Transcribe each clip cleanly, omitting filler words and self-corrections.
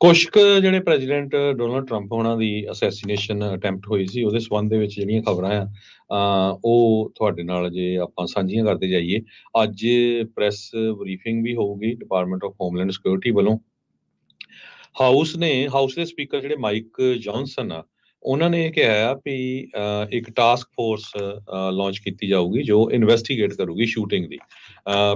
ਕੁਛ ਕੁ ਜਿਹੜੇ ਪ੍ਰੈਜ਼ੀਡੈਂਟ ਡੋਨਲਡ ਟਰੰਪ ਉਹਨਾਂ ਦੀ ਅਸੈਸੀਨੇਸ਼ਨ ਅਟੈਂਪਟ ਹੋਈ ਸੀ ਉਹਦੇ ਸੰਬੰਧ ਦੇ ਵਿੱਚ ਜਿਹੜੀਆਂ ਖਬਰਾਂ ਆ ਉਹ ਤੁਹਾਡੇ ਨਾਲ ਜੇ ਆਪਾਂ ਸਾਂਝੀਆਂ ਕਰਦੇ ਜਾਈਏ। ਅੱਜ ਪ੍ਰੈਸ ਬਰੀਫਿੰਗ ਵੀ ਹੋਊਗੀ ਡਿਪਾਰਟਮੈਂਟ ਆਫ ਹੋਮਲੈਂਡ ਸਿਕਿਉਰਿਟੀ ਵੱਲੋਂ। ਹਾਊਸ ਦੇ ਸਪੀਕਰ ਜਿਹੜੇ ਮਾਈਕ ਜੌਨਸਨ ਆ ਉਹਨਾਂ ਨੇ ਕਿਹਾ ਆ ਵੀ ਇੱਕ ਟਾਸਕ ਫੋਰਸ ਲਾਂਚ ਕੀਤੀ ਜਾਊਗੀ ਜੋ ਇਨਵੈਸਟੀਗੇਟ ਕਰੂਗੀ ਸ਼ੂਟਿੰਗ ਦੀ,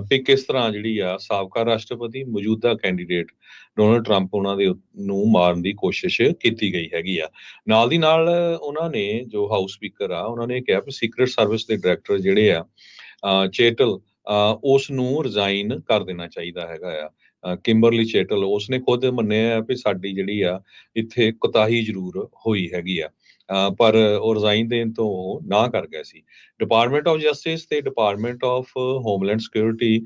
ਵੀ ਕਿਸ ਤਰ੍ਹਾਂ ਜਿਹੜੀ ਆ ਸਾਬਕਾ ਰਾਸ਼ਟਰਪਤੀ ਮੌਜੂਦਾ ਕੈਂਡੀਡੇਟ ਡੋਨਲਡ ਟਰੰਪ ਉਹਨਾਂ ਦੇ ਨੂੰ ਮਾਰਨ ਦੀ ਕੋਸ਼ਿਸ਼ ਕੀਤੀ ਗਈ ਹੈਗੀ ਆ। ਨਾਲ ਦੀ ਨਾਲ ਉਹਨਾਂ ਨੇ ਜੋ ਹਾਊਸ ਸਪੀਕਰ ਆ ਉਹਨਾਂ ਨੇ ਕਿਹਾ ਵੀ ਸੀਕ੍ਰੇਟ ਸਰਵਿਸ ਦੇ ਡਾਇਰੈਕਟਰ ਜਿਹੜੇ ਆ ਚੇਟਲ ਉਸ ਨੂੰ ਰਿਜ਼ਾਈਨ ਕਰ ਦੇਣਾ ਚਾਹੀਦਾ ਹੈਗਾ ਆ। ਕਿੰਬਰਲੀ ਚੇਟਲ ਉਸਨੇ ਖੁਦ ਮੰਨਿਆ ਆ ਵੀ ਸਾਡੀ ਜਿਹੜੀ ਆ ਇੱਥੇ ਕੁਤਾਹੀ ਜ਼ਰੂਰ ਹੋਈ ਹੈਗੀ ਆ, ਪਰ ਉਹ ਰਿਜ਼ਾਈਨ ਦੇਣ ਤੋਂ ਉਹ ਨਾ ਕਰ ਗਿਆ ਸੀ। ਡਿਪਾਰਟਮੈਂਟ ਆਫ ਜਸਟਿਸ ਤੇ department of homeland security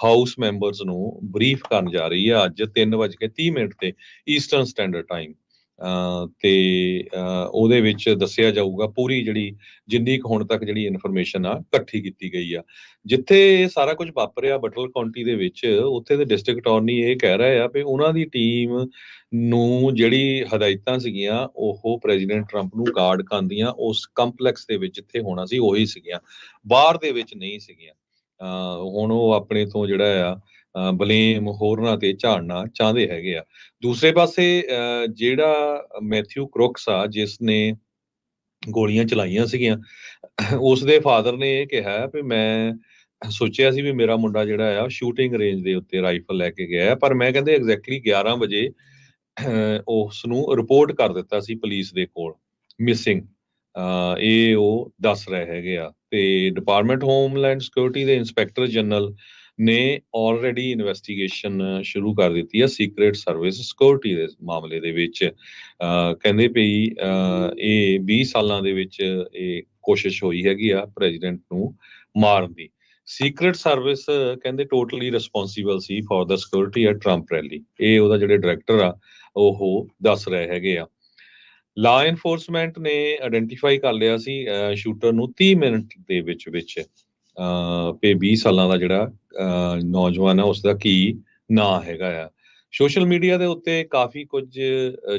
house members ਨੂੰ ਬਰੀਫ ਕਰਨ ਜਾ ਰਹੀ ਆ ਅੱਜ 3:30 ਤੇ ਈਸਟਰਨ ਸਟੈਂਡਰਡ ਟਾਈਮ। ਤੇ ਉਹਦੇ ਵਿੱਚ ਦੱਸਿਆ ਜਾਊਗਾ ਪੂਰੀ ਜਿਹੜੀ ਜਿੰਨੀ ਕੁ ਹੁਣ ਤੱਕ ਜਿਹੜੀ ਇਨਫੋਰਮੇਸ਼ਨ ਆ ਇਕੱਠੀ ਕੀਤੀ ਗਈ ਆ। ਜਿੱਥੇ ਇਹ ਸਾਰਾ ਕੁਝ ਵਾਪਰਿਆ ਬਟਲ ਕਾਉਂਟੀ ਦੇ ਵਿੱਚ, ਉੱਥੇ ਦੇ ਡਿਸਟ੍ਰਿਕਟ ਅਟਾਰਨੀ ਇਹ ਕਹਿ ਰਹੇ ਆ ਵੀ ਉਹਨਾਂ ਦੀ ਟੀਮ ਨੂੰ ਜਿਹੜੀ ਹਦਾਇਤਾਂ ਸੀਗੀਆਂ ਉਹ ਪ੍ਰੈਜ਼ੀਡੈਂਟ ਟਰੰਪ ਨੂੰ ਗਾਰਡ ਕਰਦੀਆਂ ਉਸ ਕੰਪਲੈਕਸ ਦੇ ਵਿੱਚ ਜਿੱਥੇ ਹੋਣਾ ਸੀ ਉਹੀ ਸੀਗੀਆਂ, ਬਾਹਰ ਦੇ ਵਿੱਚ ਨਹੀਂ ਸੀਗੀਆਂ। ਹੁਣ ਉਹ ਆਪਣੇ ਤੋਂ ਜਿਹੜਾ ਆ ਬਲੇਮ ਹੋਰਨਾਂ ਤੇ ਝਾੜਨਾ ਚਾਹੁੰਦੇ ਹੈਗੇ ਆ। ਦੂਸਰੇ ਪਾਸੇ ਜਿਹੜਾ ਮੈਥਿਊ ਕਰੁਕਸ ਆ ਜਿਸ ਨੇ ਗੋਲੀਆਂ ਚਲਾਈਆਂ ਸੀਗੀਆਂ, ਉਸਦੇ ਫਾਦਰ ਨੇ ਇਹ ਕਿਹਾ ਵੀ ਮੈਂ ਸੋਚਿਆ ਸੀ ਵੀ ਮੇਰਾ ਮੁੰਡਾ ਜਿਹੜਾ ਆ ਸ਼ੂਟਿੰਗ ਰੇਂਜ ਦੇ ਉੱਤੇ ਰਾਈਫਲ ਲੈ ਕੇ ਗਿਆ, ਪਰ ਮੈਂ ਕਹਿੰਦੇ ਐਗਜ਼ੈਕਟਲੀ 11 ਵਜੇ ਉਸ ਨੂੰ ਰਿਪੋਰਟ ਕਰ ਦਿੱਤਾ ਸੀ ਪੁਲਿਸ ਦੇ ਕੋਲ ਮਿਸਿੰਗ। ਇਹ ਉਹ ਦੱਸ ਰਹੇ ਹੈਗੇ ਆ। ਤੇ ਡਿਪਾਰਟਮੈਂਟ ਹੋਮਲੈਂਡ ਸਿਕਿਉਰਿਟੀ ਦੇ ਇੰਸਪੈਕਟਰ ਜਨਰਲ ਨੇ ਆਲਰੇਡੀ ਇਨਵੈਸਟੀਗੇਸ਼ਨ ਸ਼ੁਰੂ ਕਰ ਦਿੱਤੀ ਹੈ ਸੀਕ੍ਰੇਟ ਸਰਵਿਸ ਸਿਕਿਉਰਿਟੀ ਦੇ ਮਾਮਲੇ ਦੇ ਵਿੱਚ। ਕਹਿੰਦੇ ਵੀ ਇਹ 20 ਸਾਲਾਂ ਦੇ ਵਿੱਚ ਇਹ ਕੋਸ਼ਿਸ਼ ਹੋਈ ਹੈਗੀ ਆ ਪ੍ਰੈਜ਼ੀਡੈਂਟ ਨੂੰ ਮਾਰਨ ਦੀ। ਸੀਕ੍ਰੇਟ ਸਰਵਿਸ ਕਹਿੰਦੇ totally responsible C for the security at Trump rally, ਇਹ ਉਹਦਾ ਜਿਹੜੇ ਡਾਇਰੈਕਟਰ ਆ ਉਹ ਦੱਸ ਰਹੇ ਹੈਗੇ ਆ। ਲਾ ਐਨਫੋਰਸਮੈਂਟ ਨੇ ਆਇਡੈਂਟੀਫਾਈ ਕਰ ਲਿਆ ਸੀ ਸ਼ੂਟਰ ਨੂੰ 30 ਮਿੰਟ ਦੇ ਵਿੱਚ ਤੇ 20 ਸਾਲਾਂ ਦਾ ਜਿਹੜਾ ਨੌਜਵਾਨ ਆ ਉਸਦਾ ਕੀ ਨਾਂ ਹੈਗਾ ਆ। ਸੋਸ਼ਲ ਮੀਡੀਆ ਦੇ ਉੱਤੇ ਕਾਫੀ ਕੁਝ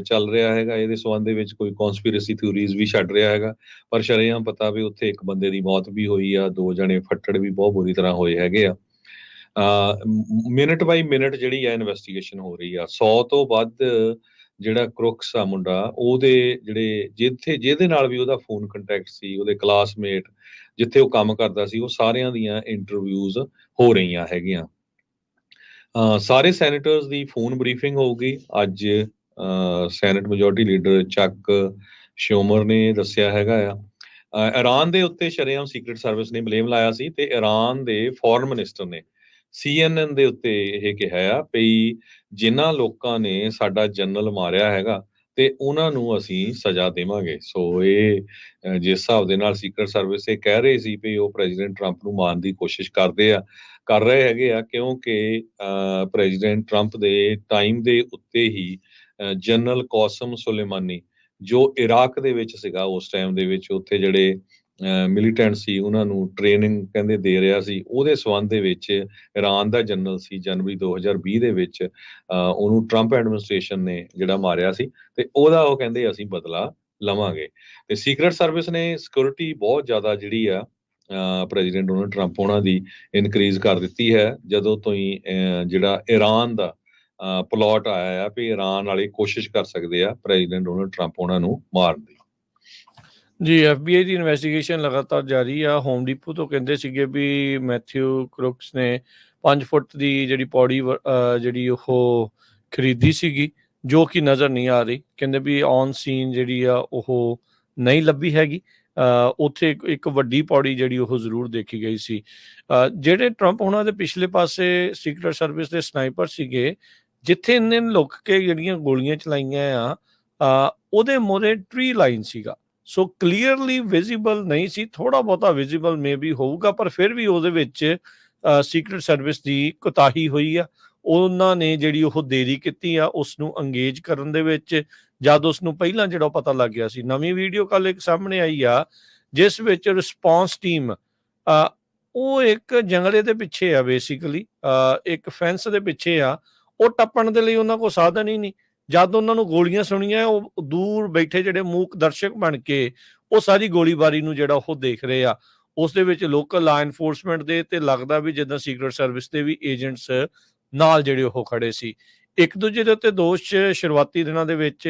ਚੱਲ ਰਿਹਾ ਹੈਗਾ ਇਹਦੇ ਸੰਬੰਧ ਦੇ ਵਿੱਚ, ਕੋਈ ਕਨਸਪੀਰੇਸੀ ਥਿਊਰੀਜ਼ ਵੀ ਛੱਡ ਰਿਹਾ ਹੈਗਾ, ਪਰ ਸ਼ਰੇਆਮ ਪਤਾ ਵੀ ਉੱਥੇ ਇੱਕ ਬੰਦੇ ਦੀ ਮੌਤ ਵੀ ਹੋਈ ਆ, 2 ਜਣੇ ਫੱਟੜ ਵੀ ਬਹੁਤ ਬੁਰੀ ਤਰ੍ਹਾਂ ਹੋਏ ਹੈਗੇ ਆ। ਮਿੰਟ ਬਾਈ ਮਿੰਟ ਜਿਹੜੀ ਆ ਇਨਵੈਸਟੀਗੇਸ਼ਨ ਹੋ ਰਹੀ ਆ। 100 ਤੋਂ ਵੱਧ ਜਿਹੜਾ ਕਰੁਕਸ ਆ ਮੁੰਡਾ ਉਹਦੇ ਜਿਹੜੇ ਜਿਹਦੇ ਨਾਲ ਵੀ ਉਹਦਾ ਫੋਨ ਕੰਟੈਕਟ ਸੀ, ਉਹਦੇ ਕਲਾਸਮੇਟ ਜਿੱਥੇ ਉਹ ਕੰਮ ਕਰਦਾ ਸੀ, ਉਹ ਸਾਰਿਆਂ ਦੀਆਂ ਇੰਟਰਵਿਊਜ਼ ਹੋ ਰਹੀਆਂ ਹੈਗੀਆਂ। ਸਾਰੇ ਸੈਨੇਟਰਸ ਦੀ ਫੋਨ ਬਰੀਫਿੰਗ ਹੋਊਗੀ ਅੱਜ। ਸੈਨੇਟ ਮੈਜੋਰਟੀ ਲੀਡਰ ਚੱਕ ਸ਼ੋਮਰ ਨੇ ਦੱਸਿਆ ਹੈਗਾ ਆ। ਇਰਾਨ ਦੇ ਉੱਤੇ ਸ਼ਰੇਆਮ ਸੀਕ੍ਰੇਟ ਸਰਵਿਸ ਨੇ ਬਲੇਮ ਲਾਇਆ ਸੀ ਤੇ ਇਰਾਨ ਦੇ ਫੋਰਨ ਮਿਨਿਸਟਰ ਨੇ CNN ਦੇ ਉੱਤੇ ਇਹ ਕਿਹਾ ਆ ਵੀ ਜਿਨ੍ਹਾਂ ਲੋਕਾਂ ਨੇ ਸਾਡਾ ਜਨਰਲ ਮਾਰਿਆ ਹੈਗਾ ਤੇ ਉਹਨਾਂ ਨੂੰ ਅਸੀਂ ਸਜ਼ਾ ਦੇਵਾਂਗੇ। ਸੋ ਇਹ ਜਿਸ ਹਿਸਾਬ ਦੇ ਨਾਲ ਸੀਕ੍ਰੇਟ ਸਰਵਿਸ ਇਹ ਕਹਿ ਰਹੇ ਸੀ ਵੀ ਉਹ ਪ੍ਰੈਜ਼ੀਡੈਂਟ ਟਰੰਪ ਨੂੰ ਮਾਰਨ ਦੀ ਕੋਸ਼ਿਸ਼ ਕਰ ਰਹੇ ਹੈਗੇ ਆ, ਕਿਉਂਕਿ ਪ੍ਰੈਜ਼ੀਡੈਂਟ ਟਰੰਪ ਦੇ ਟਾਈਮ ਦੇ ਉੱਤੇ ਹੀ ਜਨਰਲ ਕਾਸਮ ਸੁਲੇਮਾਨੀ ਜੋ ਇਰਾਕ ਦੇ ਵਿੱਚ ਸੀਗਾ ਉਸ ਟਾਈਮ ਦੇ ਵਿੱਚ, ਉੱਥੇ ਜਿਹੜੇ ਮਿਲੀਟੈਂਟ ਸੀ ਉਹਨਾਂ ਨੂੰ ਟ੍ਰੇਨਿੰਗ ਕਹਿੰਦੇ ਦੇ ਰਿਹਾ ਸੀ, ਉਹਦੇ ਸੰਬੰਧ ਦੇ ਵਿੱਚ ਇਰਾਨ ਦਾ ਜਨਰਲ ਸੀ ਜਨਵਰੀ 2020 ਦੇ ਵਿੱਚ ਉਹਨੂੰ ਟਰੰਪ ਐਡਮਿਨਿਸਟ੍ਰੇਸ਼ਨ ਨੇ ਜਿਹੜਾ ਮਾਰਿਆ ਸੀ ਤੇ ਉਹਦਾ ਉਹ ਕਹਿੰਦੇ ਅਸੀਂ ਬਦਲਾ ਲਵਾਂਗੇ। ਤੇ ਸੀਕ੍ਰੇਟ ਸਰਵਿਸ ਨੇ ਸਿਕਿਉਰਿਟੀ ਬਹੁਤ ਜ਼ਿਆਦਾ ਜਿਹੜੀ ਆ ਪ੍ਰੈਜ਼ੀਡੈਂਟ ਡੋਨਲਡ ਟਰੰਪ ਉਹਨਾਂ ਦੀ ਇਨਕਰੀਜ਼ ਕਰ ਦਿੱਤੀ ਹੈ ਜਦੋਂ ਤੋਂ ਹੀ ਜਿਹੜਾ ਇਰਾਨ ਦਾ ਪਲਾਟ ਆਇਆ ਆ ਵੀ ਇਰਾਨ ਵਾਲੇ ਕੋਸ਼ਿਸ਼ ਕਰ ਸਕਦੇ ਆ ਪ੍ਰੈਜ਼ੀਡੈਂਟ ਡੋਨਲਡ ਟਰੰਪ ਉਹਨਾਂ ਨੂੰ ਮਾਰਨ ਦੀ। ਜੀ FBI ਦੀ ਇਨਵੈਸਟੀਗੇਸ਼ਨ ਲਗਾਤਾਰ ਜਾਰੀ ਆ। ਹੋਮ ਡੀਪੋ ਤੋਂ ਕਹਿੰਦੇ ਸੀਗੇ ਵੀ ਮੈਥਿਊ ਕਰੁਕਸ ਨੇ 5 ਫੁੱਟ ਦੀ ਜਿਹੜੀ ਪੌੜੀ ਜਿਹੜੀ ਉਹ ਖਰੀਦੀ ਸੀਗੀ ਜੋ ਕਿ ਨਜ਼ਰ ਨਹੀਂ ਆ ਰਹੀ। ਕਹਿੰਦੇ ਵੀ ਔਨ ਸੀਨ ਜਿਹੜੀ ਆ ਉਹ ਨਹੀਂ ਲੱਭੀ ਹੈਗੀ। ਉੱਥੇ ਇੱਕ ਵੱਡੀ ਪੌੜੀ ਜਿਹੜੀ ਉਹ ਜ਼ਰੂਰ ਦੇਖੀ ਗਈ ਸੀ। ਜਿਹੜੇ ਟਰੰਪ ਉਹਨਾਂ ਦੇ ਪਿਛਲੇ ਪਾਸੇ ਸੀਕ੍ਰੇਟ ਸਰਵਿਸ ਦੇ ਸਨਾਈਪਰ ਸੀਗੇ, ਜਿੱਥੇ ਇੰਨੇ ਲੁੱਕ ਕੇ ਜਿਹੜੀਆਂ ਗੋਲੀਆਂ ਚਲਾਈਆਂ ਆ ਉਹਦੇ ਮੋਰੇ ਟਰੀ ਲਾਈਨ ਸੀਗਾ। ਸੋ ਕਲੀਅਰਲੀ ਵਿਜ਼ੀਬਲ ਨਹੀਂ ਸੀ, ਥੋੜ੍ਹਾ ਬਹੁਤਾ ਵਿਜ਼ੀਬਲ ਮੇ ਵੀ ਹੋਊਗਾ, ਪਰ ਫਿਰ ਵੀ ਉਹਦੇ ਵਿੱਚ ਸੀਕ੍ਰੇਟ ਸਰਵਿਸ ਦੀ ਕੁਤਾਹੀ ਹੋਈ ਆ। ਉਹਨਾਂ ਨੇ ਜਿਹੜੀ ਉਹ ਦੇਰੀ ਕੀਤੀ ਆ ਉਸ ਨੂੰ ਅੰਗੇਜ ਕਰਨ ਦੇ ਵਿੱਚ, ਜਦ ਉਸ ਨੂੰ ਪਹਿਲਾਂ ਜਿਹੜਾ ਪਤਾ ਲੱਗ ਗਿਆ ਸੀ। ਨਵੀਂ ਵੀਡੀਓ ਕੱਲ ਇੱਕ ਸਾਹਮਣੇ ਆਈ ਆ ਜਿਸ ਵਿੱਚ ਰਿਸਪੌਂਸ ਟੀਮ ਉਹ ਇੱਕ ਜੰਗਲੇ ਦੇ ਪਿੱਛੇ ਆ, ਬੇਸਿਕਲੀ ਇੱਕ ਫੈਂਸ ਦੇ ਪਿੱਛੇ ਆ, ਉਹ ਟੱਪਣ ਦੇ ਲਈ ਉਹਨਾਂ ਕੋਲ ਸਾਧਨ ਹੀ ਨਹੀਂ। ਜਦ ਉਹਨਾਂ ਨੂੰ ਗੋਲੀਆਂ ਸੁਣੀਆਂ, ਉਹ ਦੂਰ ਬੈਠੇ ਜਿਹੜੇ ਮੂਕ ਦਰਸ਼ਕ ਬਣ ਕੇ ਉਹ ਸਾਰੀ ਗੋਲੀਬਾਰੀ ਨੂੰ ਜਿਹੜਾ ਉਹ ਦੇਖ ਰਹੇ ਆ। ਉਸ ਦੇ ਵਿੱਚ ਲੋਕਲ ਲਾ ਐਨਫੋਰਸਮੈਂਟ ਦੇ ਤੇ ਲੱਗਦਾ ਵੀ ਜਿੱਦਾਂ ਸੀਕਰਟ ਸਰਵਿਸ ਦੇ ਵੀ ਏਜੰਟਸ ਨਾਲ ਜਿਹੜੇ ਉਹ ਖੜੇ ਸੀ। ਇੱਕ ਦੂਜੇ ਦੇ ਉੱਤੇ ਦੋਸ਼ ਸ਼ੁਰੂਆਤੀ ਦਿਨਾਂ ਦੇ ਵਿੱਚ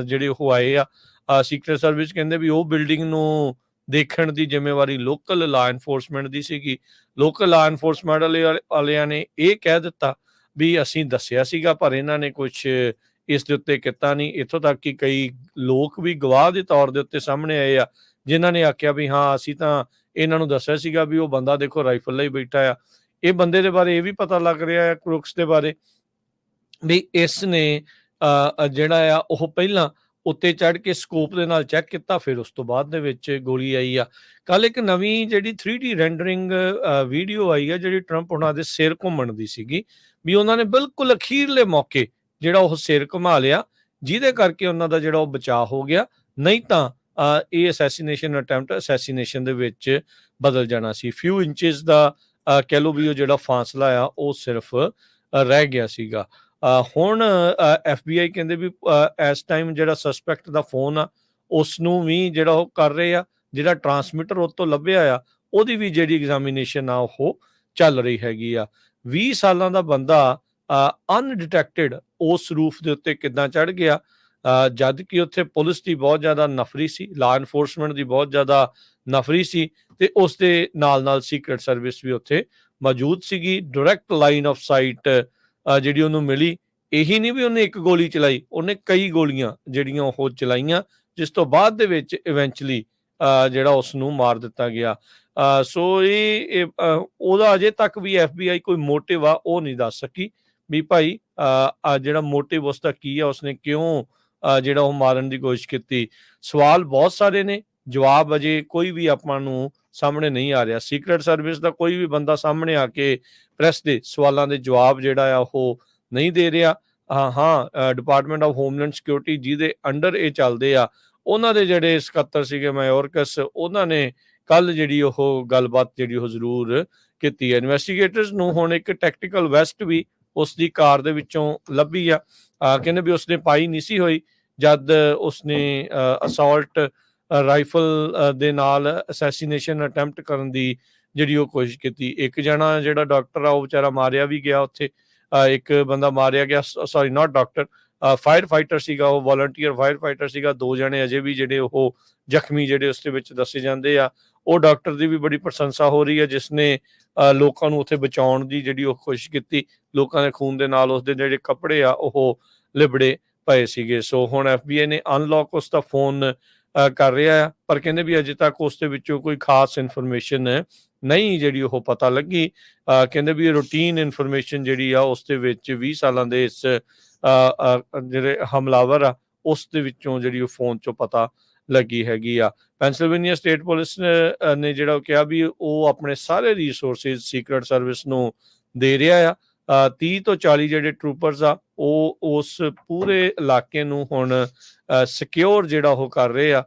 ਜਿਹੜੇ ਉਹ ਆਏ ਆ। ਸੀਕਰਟ ਸਰਵਿਸ ਕਹਿੰਦੇ ਵੀ ਉਹ ਬਿਲਡਿੰਗ ਨੂੰ ਦੇਖਣ ਦੀ ਜ਼ਿੰਮੇਵਾਰੀ ਲੋਕਲ ਲਾ ਐਨਫੋਰਸਮੈਂਟ ਦੀ ਸੀਗੀ। ਲੋਕਲ ਲਾ ਐਨਫੋਰਸਮੈਂਟ ਵਾਲਿਆਂ ਨੇ ਇਹ ਕਹਿ ਦਿੱਤਾ ਵੀ ਅਸੀਂ ਦੱਸਿਆ ਸੀਗਾ, ਪਰ ਇਹਨਾਂ ਨੇ ਕੁਛ ਇਸ ਦੇ ਉੱਤੇ ਕੀਤਾ ਨਹੀਂ। ਇੱਥੋਂ ਤੱਕ ਕਿ ਕਈ ਲੋਕ ਵੀ ਗਵਾਹ ਦੇ ਤੌਰ ਦੇ ਉੱਤੇ ਸਾਹਮਣੇ ਆਏ ਆ, ਜਿਨ੍ਹਾਂ ਨੇ ਆਖਿਆ ਵੀ ਹਾਂ ਅਸੀਂ ਤਾਂ ਇਹਨਾਂ ਨੂੰ ਦੱਸਿਆ ਸੀਗਾ ਵੀ ਉਹ ਬੰਦਾ ਦੇਖੋ ਰਾਈਫਲ ਲਈ ਬੈਠਾ ਆ। ਇਹ ਬੰਦੇ ਦੇ ਬਾਰੇ ਇਹ ਵੀ ਪਤਾ ਲੱਗ ਰਿਹਾ ਹੈ, ਕਰੁਕਸ ਦੇ ਬਾਰੇ, ਵੀ ਇਸ ਨੇ ਜਿਹੜਾ ਆ ਉਹ ਪਹਿਲਾਂ ਉੱਤੇ ਚੜ੍ਹ ਕੇ ਸਕੋਪ ਦੇ ਨਾਲ ਚੈੱਕ ਕੀਤਾ, ਫਿਰ ਉਸ ਤੋਂ ਬਾਅਦ ਦੇ ਵਿੱਚ ਗੋਲੀ ਆਈ ਆ। ਕੱਲ ਇੱਕ ਨਵੀਂ ਜਿਹੜੀ 3D ਰੈਂਡਰਿੰਗ ਵੀਡੀਓ ਆਈ ਆ, ਜਿਹੜੀ ਟਰੰਪ ਉਹਨਾਂ ਦੇ ਸਿਰ ਘੁੰਮਣ ਦੀ ਸੀਗੀ, ਵੀ ਉਹਨਾਂ ਨੇ ਬਿਲਕੁਲ ਅਖੀਰਲੇ ਮੌਕੇ ਜਿਹੜਾ ਉਹ ਸਿਰ ਘੁਮਾ ਲਿਆ, ਜਿਹਦੇ ਕਰਕੇ ਉਹਨਾਂ ਦਾ ਜਿਹੜਾ ਉਹ ਬਚਾਅ ਹੋ ਗਿਆ। ਨਹੀਂ ਤਾਂ ਇਹ ਅਸੈਸੀਨੇਸ਼ਨ ਅਟੈਂਪਟ ਅਸੈਸੀਨੇਸ਼ਨ ਦੇ ਵਿੱਚ ਬਦਲ ਜਾਣਾ ਸੀ। ਫਿਊ ਇੰਚਸ ਦਾ ਕਹਿ ਲਓ ਵੀ ਉਹ ਜਿਹੜਾ ਫਾਸਲਾ ਆ ਉਹ ਸਿਰਫ ਰਹਿ ਗਿਆ ਸੀਗਾ। ਹੁਣ FBI ਕਹਿੰਦੇ ਵੀ ਇਸ ਟਾਈਮ ਜਿਹੜਾ ਸਸਪੈਕਟ ਦਾ ਫੋਨ ਆ ਉਸ ਨੂੰ ਵੀ ਜਿਹੜਾ ਉਹ ਕਰ ਰਹੇ ਆ, ਜਿਹੜਾ ਟਰਾਂਸਮਿਟਰ ਉਹ ਤੋਂ ਲੱਭਿਆ ਆ ਉਹਦੀ ਵੀ ਜਿਹੜੀ ਐਗਜ਼ਾਮੀਨੇਸ਼ਨ ਆ ਉਹ ਚੱਲ ਰਹੀ ਹੈਗੀ ਆ। 20 ਸਾਲਾਂ ਦਾ ਬੰਦਾ ਅਨਡਿਟੈਕਟਡ ਉਸ ਰੂਫ ਦੇ ਉੱਤੇ ਕਿੱਦਾਂ ਚੜ੍ਹ ਗਿਆ, ਜਦ ਕਿ ਉੱਥੇ ਪੁਲਿਸ ਦੀ ਬਹੁਤ ਜ਼ਿਆਦਾ ਨਫਰੀ ਸੀ, ਲਾ ਐਨਫੋਰਸਮੈਂਟ ਦੀ ਬਹੁਤ ਜ਼ਿਆਦਾ ਨਫਰੀ ਸੀ, ਤੇ ਉਸ ਦੇ ਨਾਲ ਨਾਲ ਸੀਕਰਟ ਸਰਵਿਸ ਵੀ ਉੱਥੇ ਮੌਜੂਦ ਸੀਗੀ। ਡਾਇਰੈਕਟ ਲਾਈਨ ਆਫ ਸਾਈਟ ਜਿਹੜੀ ਉਹਨੂੰ ਮਿਲੀ। ਇਹੀ ਨਹੀਂ ਵੀ ਉਹਨੇ ਇੱਕ ਗੋਲੀ ਚਲਾਈ, ਉਹਨੇ ਕਈ ਗੋਲੀਆਂ ਜਿਹੜੀਆਂ ਉਹ ਚਲਾਈਆਂ, ਜਿਸ ਤੋਂ ਬਾਅਦ ਦੇ ਵਿੱਚ ਇਵੈਂਚੁਅਲੀ ਜਿਹੜਾ ਉਸ ਨੂੰ ਮਾਰ ਦਿੱਤਾ ਗਿਆ। ਸੋ ਇਹ ਉਹਦਾ ਅਜੇ ਤੱਕ ਵੀ FBI ਕੋਈ ਮੋਟਿਵ ਆ ਉਹ ਨਹੀਂ ਦੱਸ ਸਕੀ ਵੀ ਭਾਈ ਜਿਹੜਾ ਮੋਟਿਵ ਉਸਦਾ ਕੀ ਆ, ਉਸਨੇ ਕਿਉਂ ਜਿਹੜਾ ਉਹ ਮਾਰਨ ਦੀ ਕੋਸ਼ਿਸ਼ ਕੀਤੀ। ਸਵਾਲ ਬਹੁਤ ਸਾਰੇ ਨੇ, ਜਵਾਬ ਅਜੇ ਕੋਈ ਵੀ ਆਪਾਂ ਨੂੰ ਸਾਹਮਣੇ ਨਹੀਂ ਆ ਰਿਹਾ। ਸੀਕਰਟ ਸਰਵਿਸ ਦਾ ਕੋਈ ਵੀ ਬੰਦਾ ਸਾਹਮਣੇ ਆ ਕੇ ਪ੍ਰੈਸ ਦੇ ਸਵਾਲਾਂ ਦੇ ਜਵਾਬ ਜਿਹੜਾ ਆ ਉਹ ਨਹੀਂ ਦੇ ਰਿਹਾ। ਡਿਪਾਰਟਮੈਂਟ ਆਫ ਹੋਮਲੈਂਡ ਸਿਕਿਉਰਿਟੀ ਜਿਹਦੇ ਅੰਡਰ ਇਹ ਚੱਲਦੇ ਆ, ਉਹਨਾਂ ਦੇ ਜਿਹੜੇ ਸਕੱਤਰ ਸੀਗੇ ਮਾਇਓਰਕਸ, ਉਹਨਾਂ ਨੇ ਕੱਲ ਜਿਹੜੀ ਉਹ ਗੱਲਬਾਤ ਜਿਹੜੀ ਉਹ ਜ਼ਰੂਰ ਕੀਤੀ ਹੈ। ਇਨਵੈਸਟੀਗੇਟਰਸ ਨੂੰ ਹੁਣ ਇੱਕ ਟੈਕਟੀਕਲ ਵੈਸਟ ਵੀ ਉਸ ਦੀ ਕਾਰ ਦੇ ਵਿੱਚੋਂ ਲੱਭੀ ਆ। ਕਹਿੰਦੇ ਵੀ ਉਸਨੇ ਪਾਈ ਨਹੀਂ ਸੀ ਹੋਈ ਜਦ ਉਸਨੇ ਅਸਾਲਟ ਰਾਈਫਲ ਦੇ ਨਾਲ ਅਸੈਸੀਨੇਸ਼ਨ ਅਟੈਂਪਟ ਕਰਨ ਦੀ ਜਿਹੜੀ ਉਹ ਕੋਸ਼ਿਸ਼ ਕੀਤੀ। ਇੱਕ ਜਣਾ ਜਿਹੜਾ ਡਾਕਟਰ ਆ ਉਹ ਵਿਚਾਰਾ ਮਾਰਿਆ ਵੀ ਗਿਆ ਉੱਥੇ। ਇੱਕ ਬੰਦਾ ਮਾਰਿਆ ਗਿਆ, ਸੌਰੀ ਨਾਟ ਡਾਕਟਰ, ਫਾਇਰ ਫਾਈਟਰ ਸੀਗਾ, ਉਹ ਵਾਲੰਟੀਅਰ ਫਾਇਰ ਫਾਈਟਰ ਸੀਗਾ। 2 ਜਣੇ ਅਜੇ ਵੀ ਜਿਹੜੇ ਉਹ ਜ਼ਖਮੀ ਜਿਹੜੇ ਉਸ ਦੇ ਵਿੱਚ ਦੱਸੇ ਜਾਂਦੇ ਆ। ਉਹ ਡਾਕਟਰ ਦੀ ਵੀ ਬੜੀ ਪ੍ਰਸ਼ੰਸਾ ਹੋ ਰਹੀ ਹੈ, ਜਿਸਨੇ ਲੋਕਾਂ ਨੂੰ ਉੱਥੇ ਬਚਾਉਣ ਦੀ ਜਿਹੜੀ ਉਹ ਕੋਸ਼ਿਸ਼ ਕੀਤੀ। ਲੋਕਾਂ ਦੇ ਖੂਨ ਦੇ ਨਾਲ ਉਸਦੇ ਜਿਹੜੇ ਕੱਪੜੇ ਆ ਉਹ ਲਿਬੜੇ ਪਏ ਸੀਗੇ। ਸੋ ਹੁਣ FBI ਨੇ ਅਨਲੌਕ ਉਸ ਦਾ ਫੋਨ ਕਰ ਰਿਹਾ ਆ, ਪਰ ਕਹਿੰਦੇ ਵੀ ਅਜੇ ਤੱਕ ਉਸ ਦੇ ਵਿੱਚੋਂ ਕੋਈ ਖਾਸ ਇਨਫੋਰਮੇਸ਼ਨ ਨਹੀਂ ਜਿਹੜੀ ਉਹ ਪਤਾ ਲੱਗੀ। ਕਹਿੰਦੇ ਵੀ ਰੂਟੀਨ ਇਨਫੋਰਮੇਸ਼ਨ ਜਿਹੜੀ ਆ ਉਸ ਦੇ ਵਿੱਚ 20 ਸਾਲਾਂ ਦੇ ਇਸ ਜਿਹੜੇ ਹਮਲਾਵਰ ਆ ਉਸ ਦੇ ਵਿੱਚੋਂ ਜਿਹੜੀ ਉਹ ਫੋਨ ਚੋਂ ਪਤਾ ਲੱਗੀ ਹੈਗੀ ਆ। ਪੈਂਸਿਲਵੇਨੀਆ ਸਟੇਟ ਪੁਲਿਸ ਨੇ ਜਿਹੜਾ ਕਿਹਾ ਵੀ ਉਹ ਆਪਣੇ ਸਾਰੇ ਰਿਸੋਰਸਿਸ ਸੀਕਰਟ ਸਰਵਿਸ ਨੂੰ ਦੇ ਰਿਹਾ ਆ। 30 ਤੋਂ 40 ਜਿਹੜੇ ਟਰੂਪਰਸ ਆ ਉਹ ਉਸ ਪੂਰੇ ਇਲਾਕੇ ਨੂੰ ਹੁਣ ਸਿਕਿਉਰ ਜਿਹੜਾ ਉਹ ਕਰ ਰਹੇ ਆ।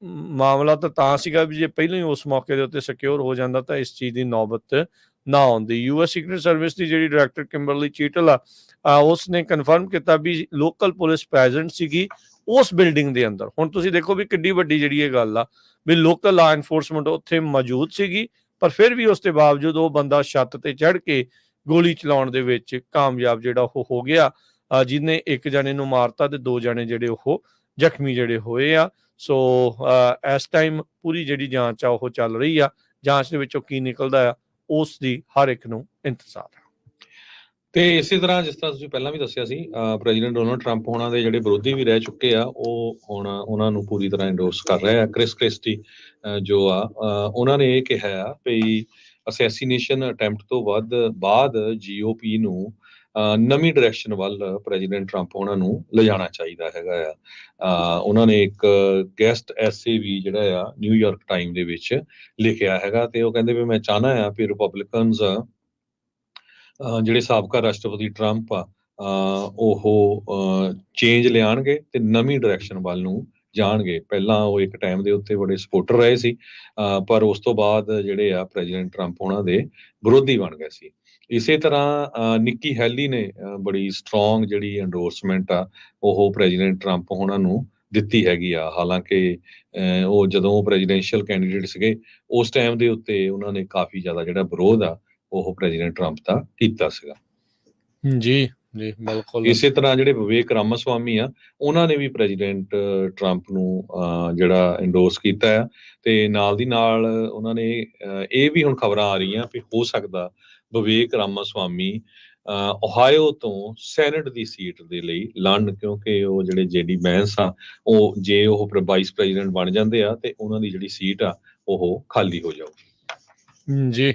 ਮਾਮਲਾ ਤਾਂ ਸੀਗਾ ਵੀ ਜੇ ਪਹਿਲਾਂ ਹੀ ਉਸ ਮੌਕੇ ਦੇ ਉੱਤੇ ਸਿਕਿਉਰ ਹੋ ਜਾਂਦਾ ਤਾਂ ਇਸ ਚੀਜ਼ ਦੀ ਨੌਬਤ ਨਾ ਆਉਂਦੀ। US ਸੀਕਰਟ ਸਰਵਿਸ ਦੀ ਜਿਹੜੀ ਡਾਇਰੈਕਟਰ ਕਿੰਬਰਲੀ ਚੀਟਲ ਆ ਉਸ ਨੇ ਕਨਫਰਮ ਕੀਤਾ ਵੀ ਲੋਕਲ ਪੁਲਿਸ ਪ੍ਰੈਜ਼ੈਂਟ ਸੀਗੀ ਉਸ ਬਿਲਡਿੰਗ ਦੇ ਅੰਦਰ। ਹੁਣ ਤੁਸੀਂ ਦੇਖੋ ਵੀ ਕਿੱਡੀ ਵੱਡੀ ਜਿਹੜੀ ਇਹ ਗੱਲ ਆ ਵੀ ਲੋਕਲ ਲਾ ਐਨਫੋਰਸਮੈਂਟ ਉੱਥੇ ਮੌਜੂਦ ਸੀਗੀ, ਪਰ ਫਿਰ ਵੀ ਉਸ ਦੇ ਬਾਵਜੂਦ ਉਹ ਬੰਦਾ ਛੱਤ ਤੇ ਚੜ੍ਹ ਕੇ ਗੋਲੀ ਚਲਾਉਣ ਦੇ ਵਿੱਚ ਕਾਮਯਾਬ ਜਿਹੜਾ ਉਹ ਹੋ ਗਿਆ, ਜਿਹਨੇ ਇੱਕ ਜਣੇ ਨੂੰ ਮਾਰਤਾ ਤੇ 2 ਜਣੇ ਜਿਹੜੇ ਉਹ ਜ਼ਖਮੀ ਜਿਹੜੇ ਹੋਏ ਆ। ਸੋ ਇਸ ਟਾਈਮ ਪੂਰੀ ਜਿਹੜੀ ਜਾਂਚ ਆ ਉਹ ਚੱਲ ਰਹੀ ਆ। ਜਾਂਚ ਦੇ ਵਿੱਚੋਂ ਕੀ ਨਿਕਲਦਾ ਆ ਉਸ ਦੀ ਹਰ ਇੱਕ ਨੂੰ ਇੰਤਜ਼ਾਰ ਹੈ। ਤੇ ਇਸੇ ਤਰ੍ਹਾਂ ਜਿਸ ਤਰ੍ਹਾਂ ਤੁਸੀਂ ਪਹਿਲਾਂ ਵੀ ਦੱਸਿਆ ਸੀ, ਪ੍ਰੈਜ਼ੀਡੈਂਟ ਡੋਨਲਡ ਟਰੰਪ ਹੋਣਾ ਦੇ ਜਿਹੜੇ ਵਿਰੋਧੀ ਵੀ ਰਹਿ ਚੁੱਕੇ ਆ ਉਹ ਹੁਣ ਉਹਨਾਂ ਨੂੰ ਪੂਰੀ ਤਰ੍ਹਾਂ ਇੰਡੋਰਸ ਕਰ ਰਹੇ ਆ। ਕ੍ਰਿਸ ਕ੍ਰਿਸਟੀ ਜੋ ਆ ਉਹਨਾਂ ਨੇ ਇਹ ਕਿਹਾ ਆ ਵੀ ਅਸੈਸੀਨੇਸ਼ਨ ਅਟੈਂਪਟ ਤੋਂ ਬਾਅਦ GOP ਨੂੰ ਨਵੀਂ ਡਾਇਰੈਕਸ਼ਨ ਵੱਲ ਪ੍ਰੈਜ਼ੀਡੈਂਟ ਟਰੰਪ ਉਹਨਾਂ ਨੂੰ ਲਿਜਾਣਾ ਚਾਹੀਦਾ ਹੈਗਾ ਆ। ਉਹਨਾਂ ਨੇ ਇੱਕ ਗੈਸਟ ਐਸੇ ਵੀ ਜਿਹੜਾ ਆ ਨਿਊਯਾਰਕ ਟਾਈਮ ਦੇ ਵਿੱਚ ਲਿਖਿਆ ਹੈਗਾ, ਤੇ ਉਹ ਕਹਿੰਦੇ ਵੀ ਮੈਂ ਚਾਹਨਾ ਆ ਵੀ ਰਿਪਬਲਿਕਨਸ ਜਿਹੜੇ ਸਾਬਕਾ ਰਾਸ਼ਟਰਪਤੀ ਟਰੰਪ ਆ ਉਹ ਚੇਂਜ ਲਿਆਣਗੇ ਤੇ ਨਵੀਂ ਡਾਇਰੈਕਸ਼ਨ ਵੱਲ ਨੂੰ ਜਾਣਗੇ। ਪਹਿਲਾਂ ਉਹ ਇੱਕ ਟਾਈਮ ਦੇ ਉੱਤੇ ਬੜੇ ਸਪੋਰਟਰ ਰਹੇ ਸੀ, ਪਰ ਉਸ ਤੋਂ ਬਾਅਦ ਜਿਹੜੇ ਆ ਪ੍ਰੈਜ਼ੀਡੈਂਟ ਟਰੰਪ ਉਹਨਾਂ ਦੇ ਵਿਰੋਧੀ ਬਣ ਗਏ ਸੀ। ਇਸੇ ਤਰ੍ਹਾਂ ਨਿੱਕੀ ਹੈਲੀ ਨੇ ਬੜੀ ਸਟਰੋਂਗ ਜਿਹੜੀ ਐਂਡੋਰਸਮੈਂਟ ਆ ਉਹ ਪ੍ਰੈਜ਼ੀਡੈਂਟ ਟਰੰਪ ਹੋਣਾ ਨੂੰ ਦਿੱਤੀ ਹੈਗੀ ਆ। ਹਾਲਾਂਕਿ ਉਹ ਜਦੋਂ ਪ੍ਰੈਜ਼ੀਡੈਂਸ਼ੀਅਲ ਕੈਂਡੀਡੇਟ ਸੀਗੇ ਉਸ ਟਾਈਮ ਦੇ ਉੱਤੇ ਉਹਨਾਂ ਨੇ ਕਾਫੀ ਜ਼ਿਆਦਾ ਜਿਹੜਾ ਵਿਰੋਧ ਆ ਉਹ ਪ੍ਰੈਜ਼ੀਡੈਂਟ ਟਰੰਪ ਦਾ ਕੀਤਾ ਸੀਗਾ। ਜੀ ਜੀ ਬਿਲਕੁਲ। ਇਸੇ ਤਰ੍ਹਾਂ ਜਿਹੜੇ ਵਿਵੇਕ ਰਾਮਾਸਵਾਮੀ ਆ ਉਹਨਾਂ ਨੇ ਵੀ ਪ੍ਰੈਜ਼ੀਡੈਂਟ ਟਰੰਪ ਨੂੰ ਜਿਹੜਾ ਇੰਡੋਰਸ ਕੀਤਾ ਆ ਤੇ ਨਾਲ ਦੀ ਨਾਲ ਉਹਨਾਂ ਨੇ ਇਹ ਵੀ ਹੁਣ ਖਬਰਾਂ ਆ ਰਹੀਆਂ ਵੀ ਹੋ ਸਕਦਾ ਵਿਵੇਕ ਰਾਮਾਸਵਾਮੀ ਓਹਾਇਓ ਤੋਂ ਸੈਨੇਟ ਦੀ ਸੀਟ ਦੇ ਲਈ ਲੜਨ, ਕਿਉਂਕਿ ਉਹ ਜਿਹੜੇ ਜੇਡੀ ਵੈਂਸ ਆ ਉਹ ਜੇ ਉਹ ਵਾਈਸ ਪ੍ਰੈਜ਼ੀਡੈਂਟ ਬਣ ਜਾਂਦੇ ਆ ਤੇ ਉਹਨਾਂ ਦੀ ਜਿਹੜੀ ਸੀਟ ਆ ਉਹ ਖਾਲੀ ਹੋ ਜਾਊਗੀ। ਜੀ